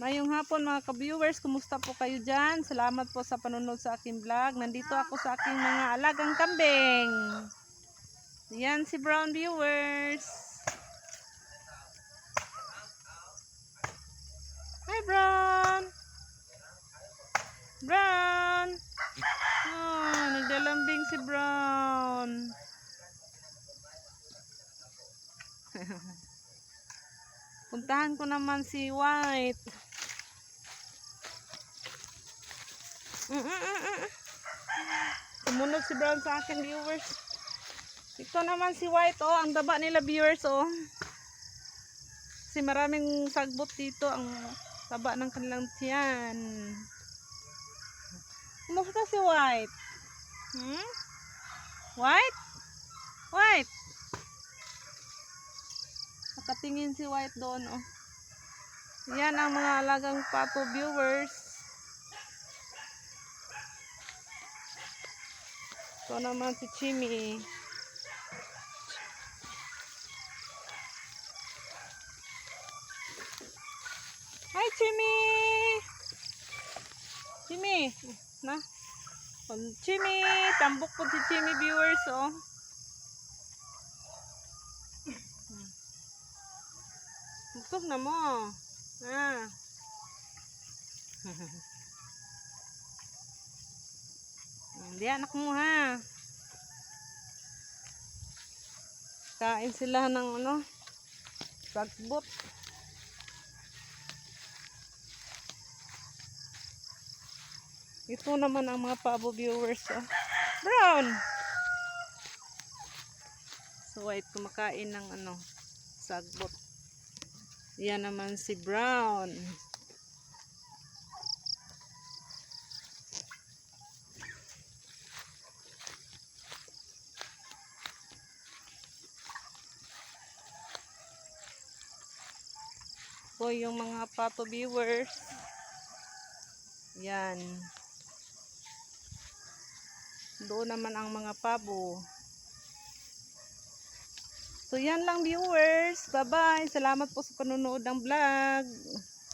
Mayong hapon mga ka-viewers, kumusta po kayo dyan? Salamat po sa panonood sa aking vlog. Nandito ako sa aking mga alagang kambing. Yan si Brown, viewers. Hi Brown! Brown! Oh, naglalambing si Brown. Puntahan ko naman si White. Sumunod si Brown sa akin, viewers. Ito naman si White, oh, ang daba nila, viewers, oh. Kasi maraming sagbot dito, ang taba ng kanilang tiyan. Kumusta si White? White? White? Nakatingin si White doon, oh. Yan ang mga alagang pato, viewers. Ito naman si Chimmy. Hi Chimmy! Chimmy! Na? Chimmy! Tambok po si Chimmy, viewers, oh. Gusto na mo. Ah. Hindi anak mo, ha. Kain sila ng ano, sagbot. Ito naman ang mga pabo, viewers, oh. Brown! So White kumakain ng ano, sagbot. Yan naman si Brown. So yung mga pato, viewers. Yan. Doon naman ang mga pabo. So yan lang, viewers. Bye bye. Salamat po sa panonood ng vlog.